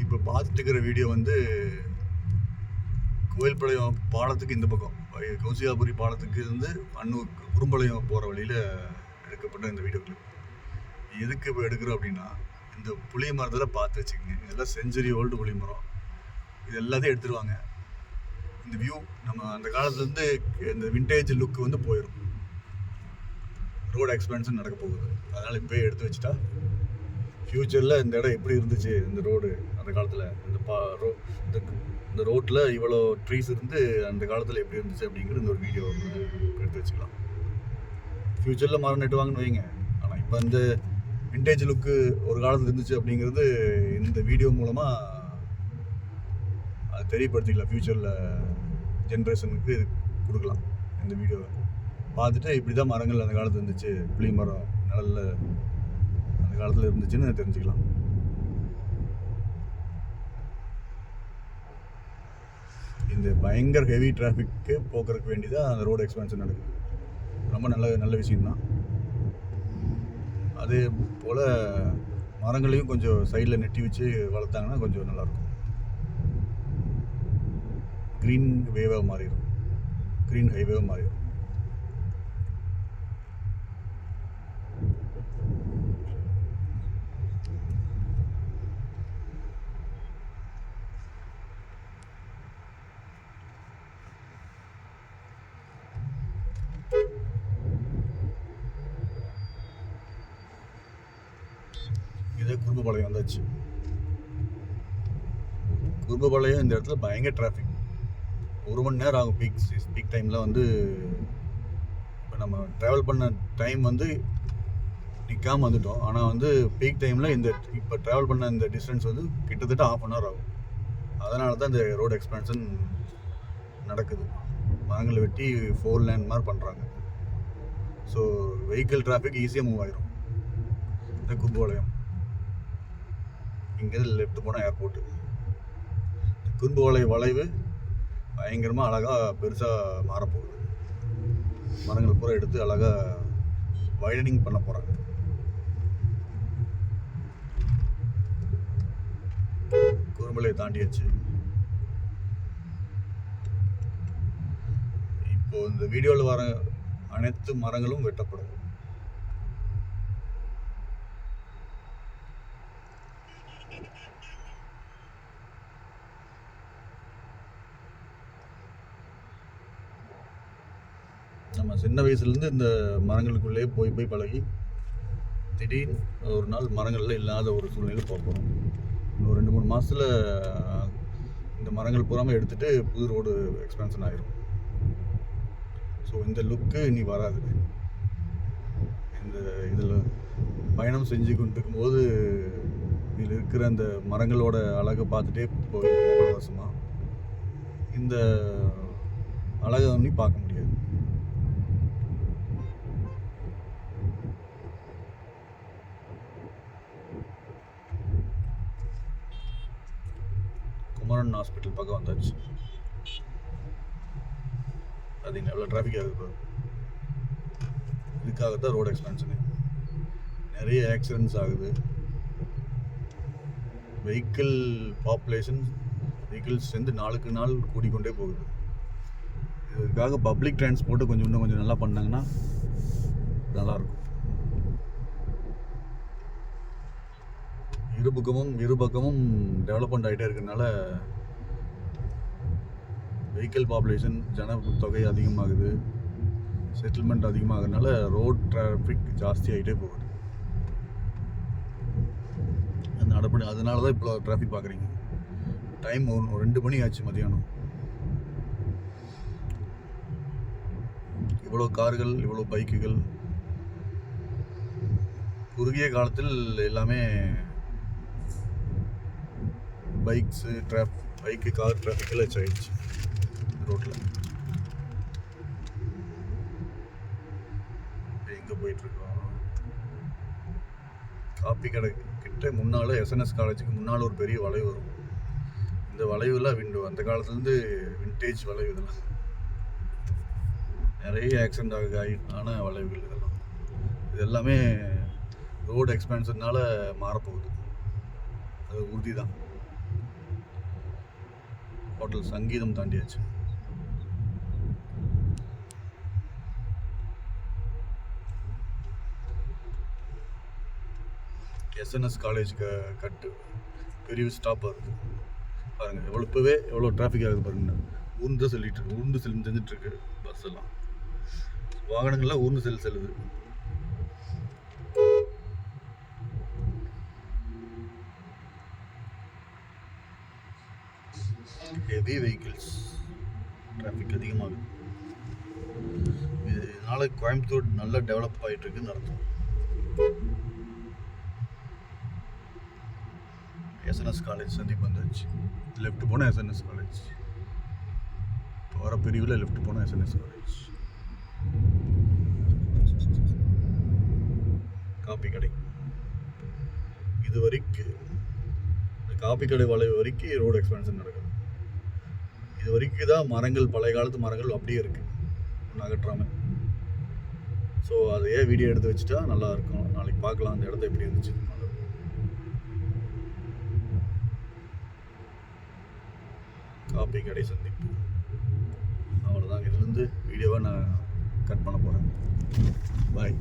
இப்போ பார்த்துட்டு இருக்கிற வீடியோ வந்து கோயில்பாளையம் பாலத்துக்கு இந்த பக்கம் கௌசிகாபுரி பாலத்துக்கு இருந்து அன்னூர் குறும்பாளையம் போகிற வழியில் எடுக்கப்பட்ட இந்த வீடியோ கிளிப். எதுக்கு இப்போ எடுக்கிறோம் அப்படின்னா, இந்த புளிய மரத்தில் பார்த்து வச்சுக்கோங்க. இதெல்லாம் செஞ்சுரி ஓல்டு புளிய மரம். இது எல்லாத்தையும் எடுத்துருவாங்க. இந்த வியூ நம்ம அந்த காலத்துலேருந்து இந்த விண்டேஜ் லுக் வந்து போயிடும். ரோடு எக்ஸ்பென்ஷன் நடக்க போகுது. அதனால் இப்போயே எடுத்து வச்சுட்டா ஃப்யூச்சரில் இந்த இடம் எப்படி இருந்துச்சு, இந்த ரோடு அந்த காலத்தில் இந்த ரோட்டில் இவ்வளோ ட்ரீஸ் இருந்து அந்த காலத்தில் எப்படி இருந்துச்சு அப்படிங்கிறது இந்த ஒரு வீடியோ எடுத்து வச்சுக்கலாம். ஃப்யூச்சரில் மரம் நட்டுவாங்கன்னு வைங்க. ஆனால் இப்போ அந்த விண்டேஜ் லுக்கு ஒரு காலத்தில் இருந்துச்சு அப்படிங்கிறது இந்த வீடியோ மூலமாக அது தெரியப்படுத்திக்கலாம். ஃப்யூச்சரில் ஜென்ரேஷனுக்கு கொடுக்கலாம். இந்த வீடியோவை பார்த்துட்டு இப்படி தான் மரங்கள் அந்த காலத்தில் இருந்துச்சு, புளிய மரம் நிழலில் அந்த காலத்தில் இருந்துச்சுன்னு தெரிஞ்சுக்கலாம். இந்த பயங்கர ஹெவி டிராஃபிக்கு போக்குறதுக்கு வேண்டிதான் அந்த ரோடு எக்ஸ்பென்ஷன் நடக்குது. ரொம்ப நல்ல விஷயம்தான். அதே போல் மரங்களையும் கொஞ்சம் சைடில் நெட்டி வச்சு வளர்த்தாங்கன்னா கொஞ்சம் நல்லாயிருக்கும். க்ரீன் வேவாக மாறிடும், க்ரீன் ஹைவேவாக மாறிடும். இதே குறும்புபாளையம் வந்தாச்சு. குறும்புபாளையம் இந்த இடத்துல பயங்கர டிராஃபிக். 1 மணி நேரம் ஆகும் பீக் டைமில். வந்து இப்போ நம்ம ட்ராவல் பண்ண டைம் வந்து நிற்காமல் வந்துட்டோம். ஆனால் வந்து பீக் டைமில் இப்போ ட்ராவல் பண்ண இந்த டிஸ்டன்ஸ் வந்து கிட்டத்தட்ட 1/2 hour ஆகும். அதனால தான் இந்த ரோடு எக்ஸ்பென்ஷன் நடக்குது. மரங்களை வெட்டி 4 lane மாதிரி பண்ணுறாங்க. ஸோ வெஹிக்கிள் டிராஃபிக் ஈஸியாக மூவ் ஆகிரும். இந்த குறும்புபாளையம் இங்கேருந்து லெஃப்ட் போனால் ஏர்போர்ட்டு. குறும்புபாளையம் வளைவு பயங்கரமாக அழகாக பெருசாக மாறப்போகுது. மரங்கள் பூரா எடுத்து அழகாக வைடனிங் பண்ண போகிறாங்க. குறும்புபாளையை தாண்டியாச்சு. இப்போது இந்த வீடியோவில் வர அனைத்து மரங்களும் வெட்டப்படும். நம்ம சின்ன வயசுலேருந்து இந்த மரங்களுக்குள்ளே போய் பழகி திடீர்னு ஒரு நாள் மரங்கள்லாம் இல்லாத ஒரு சூழ்நிலையில் போகிறோம். இன்னும் 2-3 மாதத்தில் இந்த மரங்கள் பூராமல் எடுத்துகிட்டு புது ரோடு எக்ஸ்பென்ஷன் ஆகிரும். ஸோ இந்த லுக்கு இனி வராது. இதில் பயணம் செஞ்சு கொண்டு இருக்கும்போது இதில் இருக்கிற அந்த மரங்களோட அழகை பார்த்துட்டே போகிற வருஷமாக இந்த அழகை ஒன்றி பார்க்க முடியாது. குமரன் ஹாஸ்பிட்டல் பக்கம் வந்தாச்சு. அது இங்கே எவ்வளோ டிராஃபிக்காக இருக்குது. இதுக்காகத்தான் ரோடு எக்ஸ்பென்ஷனு. நிறைய ஆக்சிடென்ட்ஸ் ஆகுது. வெஹிக்கிள்ஸ் வந்து நாளுக்கு நாள் கூடிக்கொண்டே போகுது. இதுக்காக பப்ளிக் டிரான்ஸ்போர்ட்டை இன்னும் கொஞ்சம் நல்லா பண்ணாங்கன்னா நல்லாயிருக்கும். இரு பக்கமும் டெவலப்மெண்ட் ஆகிட்டே இருக்கிறதுனால வெஹிக்கிள் பாப்புலேஷன் தொகை அதிகமாகுது, செட்டில்மெண்ட் அதிகமாகிறதுனால ரோட் டிராஃபிக் ஜாஸ்தி ஆகிட்டே போகுது. அதனால தான் இப்போ டிராஃபிக் பார்க்குறீங்க. டைம் 2 மணி ஆச்சு மதியானம். இவ்வளோ கார்கள், இவ்வளோ பைக்குகள். குறுகிய காலத்தில் எல்லாமே பைக்கு கார் டிராஃபிக்கில் ஆயிடுச்சு ரோட்டில். எங்கே போயிட்டுருக்கோம்? காப்பி கடை கிட்ட முன்னால் எஸ்என்எஸ் காலேஜுக்கு முன்னால் ஒரு பெரிய வளைவு வரும். இந்த வளைவுலாம் அந்த காலத்துலேருந்து விண்டேஜ் வளைவு. இதெல்லாம் நிறைய ஆக்சிடென்ட் ஆன வளைவுகள். இது எல்லாமே ரோடு எக்ஸ்பென்ஷனால் மாறப்போகுது. அது உறுதி தான். ஹோட்டல் சங்கீதம் தாண்டியாச்சு. எஸ்என்எஸ் காலேஜ் கட்டு பெரிய ஸ்டாப் ஆகுது பாருங்கள். எவ்வளோ டிராஃபிக் ஆகுது பாருங்க. ஊர்ந்து செஞ்சிட்ருக்கு பஸ் எல்லாம், வாகனங்கள்லாம் ஊர்ந்து செல்லுது. ஹெவி வெஹிக்கிள்ஸ், டிராஃபிக் அதிகமாகுது. இதனால கோயம்புத்தூர் நல்லா டெவலப் ஆகிட்டு இருக்குன்னு அர்த்தம். எஸ்என்எஸ் காலேஜ் சந்திப்பு வந்துச்சு. லெஃப்ட் போனால் எஸ்என்எஸ் காலேஜ், வர பிரிவில் லெஃப்ட் போனால் எஸ்என்எஸ் காலேஜ். காப்பி கடை இது வரைக்கும், இந்த காப்பி கடை வளைவு வரைக்கும் ரோடு எக்ஸ்பென்ஷன் நடக்குது. இது வரைக்கும் தான் மரங்கள், பழைய காலத்து மரங்கள் அப்படியே இருக்குது, ஒன்றும் அகற்றாமல். ஸோ அதையே வீடியோ எடுத்து வச்சுட்டா நல்லாயிருக்கும். நாளைக்கு பார்க்கலாம் அந்த இடத்த எப்படி இருந்துச்சு. காப்பி கடை சந்திப்பு. அவ்வளோதான். இதுலேருந்து வீடியோவை நான் கட் பண்ண போகிறேன். பாய்.